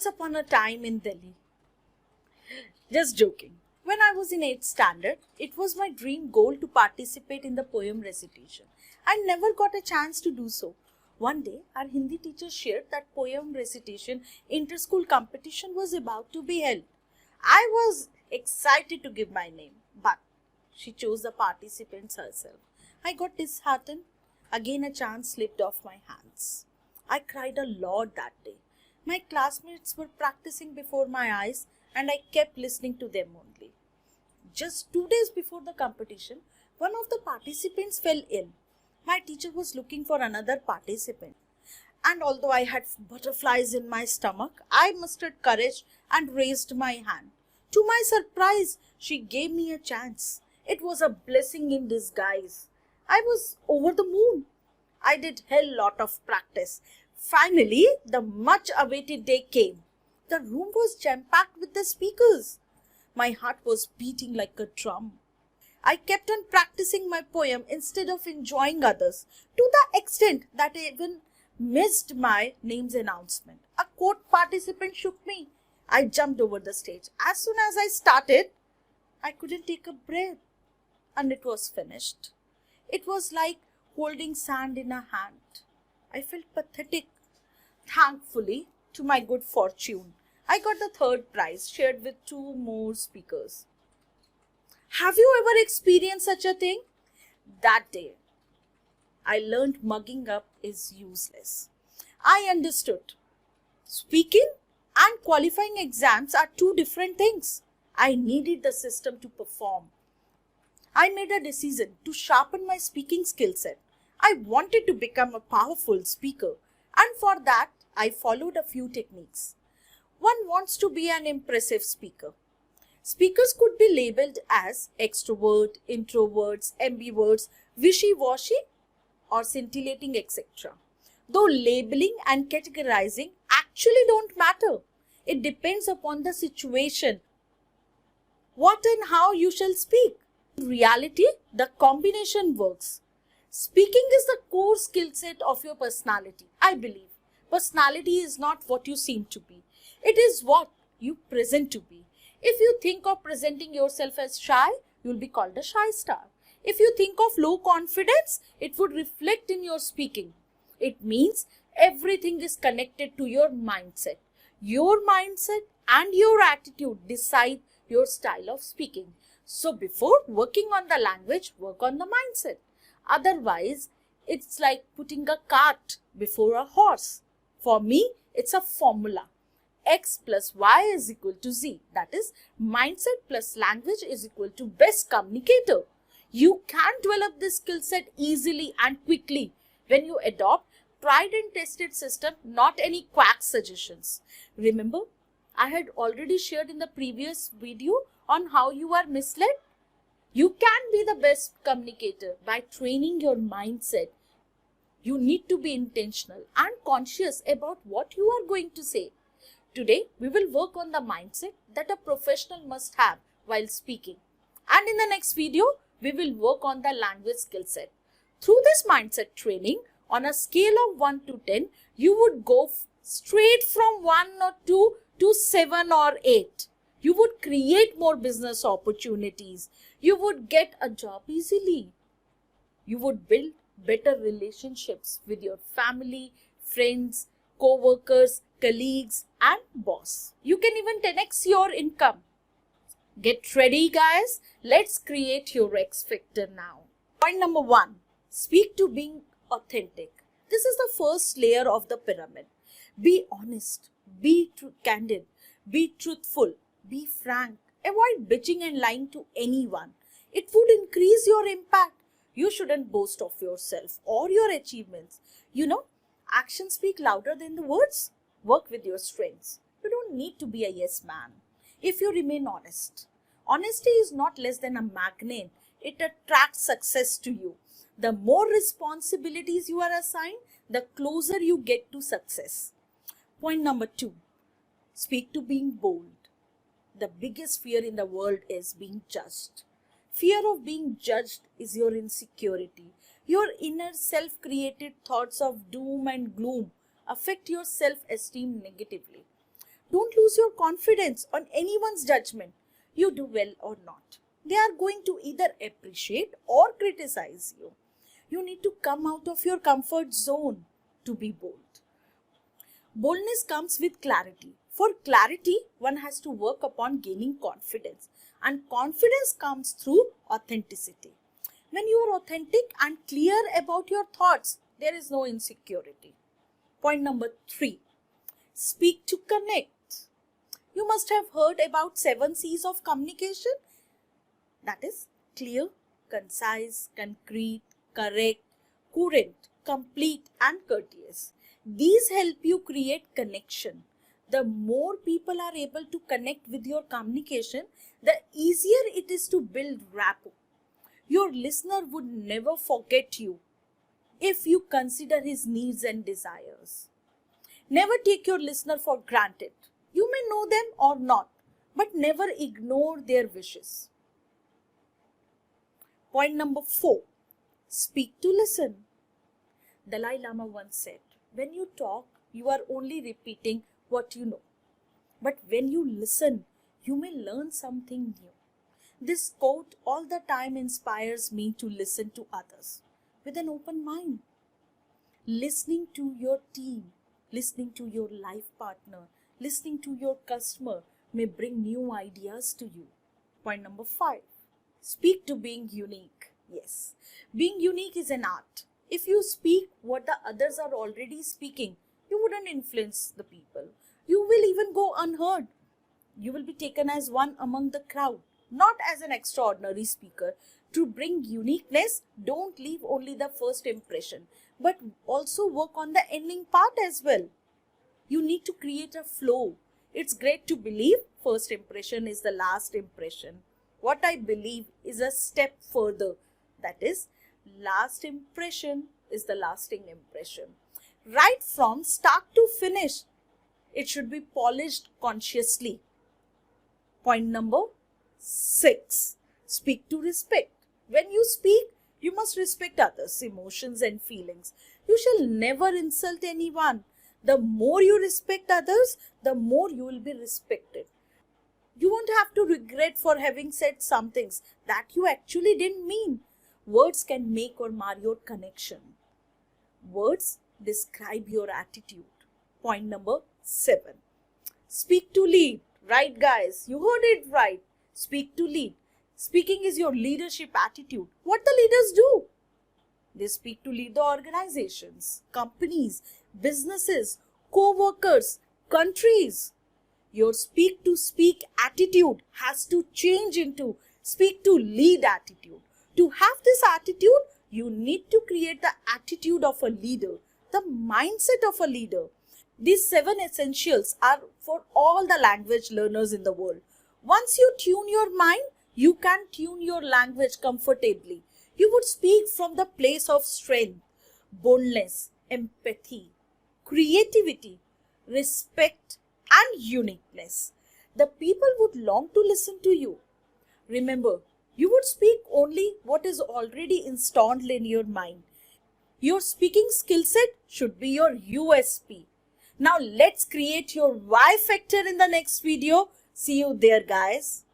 Once upon a time in Delhi. Just joking. When I was in 8th standard, it was my dream goal to participate in the poem recitation. I never got a chance to do so. One day, our Hindi teacher shared that poem recitation inter-school competition was about to be held. I was excited to give my name, but she chose the participants herself. I got disheartened. Again, a chance slipped off my hands. I cried a lot that day. My classmates were practicing before my eyes, and I kept listening to them only. Just 2 days before the competition, one of the participants fell ill. My teacher was looking for another participant. And although I had butterflies in my stomach, I mustered courage and raised my hand. To my surprise, she gave me a chance. It was a blessing in disguise. I was over the moon. I did hell lot of practice. Finally, the much awaited day came. The room was jam-packed with the speakers. My heart was beating like a drum. I kept on practicing my poem instead of enjoying others, to the extent that I even missed my name's announcement. A court participant shook me. I jumped over the stage. As soon as I started, I couldn't take a breath, and it was finished. It was like holding sand in a hand. I felt pathetic. Thankfully, to my good fortune, I got the third prize, shared with 2 more speakers. Have you ever experienced such a thing? That day, I learned mugging up is useless. I understood. Speaking and qualifying exams are 2 different things. I needed the system to perform. I made a decision to sharpen my speaking skill set. I wanted to become a powerful speaker, and for that, I followed a few techniques. One wants to be an impressive speaker. Speakers could be labeled as extrovert, introverts, ambiverts, wishy-washy, or scintillating, etc. Though labeling and categorizing actually don't matter. It depends upon the situation, what and how you shall speak. In reality, the combination works. Speaking is the core skill set of your personality, I believe. Personality is not what you seem to be. It is what you present to be. If you think of presenting yourself as shy, you will be called a shy star. If you think of low confidence, it would reflect in your speaking. It means everything is connected to your mindset. Your mindset and your attitude decide your style of speaking. So before working on the language, work on the mindset. Otherwise, it's like putting a cart before a horse. For me, it's a formula. X plus Y is equal to Z. That is, mindset plus language is equal to best communicator. You can develop this skill set easily and quickly when you adopt tried and tested system, not any quack suggestions. Remember, I had already shared in the previous video on how you are misled. You can be the best communicator by training your mindset. You need to be intentional and conscious about what you are going to say. Today, we will work on the mindset that a professional must have while speaking. And in the next video, we will work on the language skill set. Through this mindset training, on a scale of 1 to 10, you would go straight from 1 or 2 to 7 or 8. You would create more business opportunities. You would get a job easily. You would build better relationships with your family, friends, co-workers, colleagues, and boss. You can even 10x your income. Get ready, guys. Let's create your X factor now. Point number 1. Speak to being authentic. This is the first layer of the pyramid. Be honest. Be candid. Be truthful. Be frank. Avoid bitching and lying to anyone. It would increase your impact. You shouldn't boast of yourself or your achievements. You know, actions speak louder than the words. Work with your strengths. You don't need to be a yes man if you remain honest. Honesty is not less than a magnet. It attracts success to you. The more responsibilities you are assigned, the closer you get to success. Point number 2. Speak to being bold. The biggest fear in the world is being judged. Fear of being judged is your insecurity. Your inner self-created thoughts of doom and gloom affect your self-esteem negatively. Don't lose your confidence on anyone's judgment. You do well or not, they are going to either appreciate or criticize you. You need to come out of your comfort zone to be bold. Boldness comes with clarity. For clarity, one has to work upon gaining confidence, and confidence comes through authenticity. When you are authentic and clear about your thoughts, there is no insecurity. Point number 3, speak to connect. You must have heard about 7 C's of communication. That is clear, concise, concrete, correct, current, complete, and courteous. These help you create connection. The more people are able to connect with your communication, the easier it is to build rapport. Your listener would never forget you if you consider his needs and desires. Never take your listener for granted. You may know them or not, but never ignore their wishes. Point number 4, speak to listen. Dalai Lama once said, when you talk, you are only repeating what you know. But when you listen, you may learn something new. This quote all the time inspires me to listen to others with an open mind. Listening to your team, listening to your life partner, listening to your customer may bring new ideas to you. Point number 5, speak to being unique. Yes, being unique is an art. If you speak what the others are already speaking, you wouldn't influence the people. You will even go unheard. You will be taken as one among the crowd, not as an extraordinary speaker. To bring uniqueness, don't leave only the first impression, but also work on the ending part as well. You need to create a flow. It's great to believe first impression is the last impression. What I believe is a step further. That is, last impression is the lasting impression. Right from start to finish, it should be polished consciously. Point number 6, speak to respect. When you speak, you must respect others' emotions and feelings. You shall never insult anyone. The more you respect others, the more you will be respected. You won't have to regret for having said some things that you actually didn't mean. Words can make or mar your connection. Words describe your attitude. Point number 7, speak to lead. Right, guys, you heard it right. Speak to lead. Speaking is your leadership attitude. What the leaders do? They speak to lead the organizations, companies, businesses, co-workers, countries. Your speak to speak attitude has to change into speak to lead attitude. To have this attitude, you need to create the attitude of a leader, the mindset of a leader. These 7 essentials are for all the language learners in the world. Once you tune your mind, you can tune your language comfortably. You would speak from the place of strength, boldness, empathy, creativity, respect, and uniqueness. The people would long to listen to you. Remember, you would speak only what is already installed in your mind. Your speaking skill set should be your USP. Now let's create your Y factor in the next video. See you there, guys.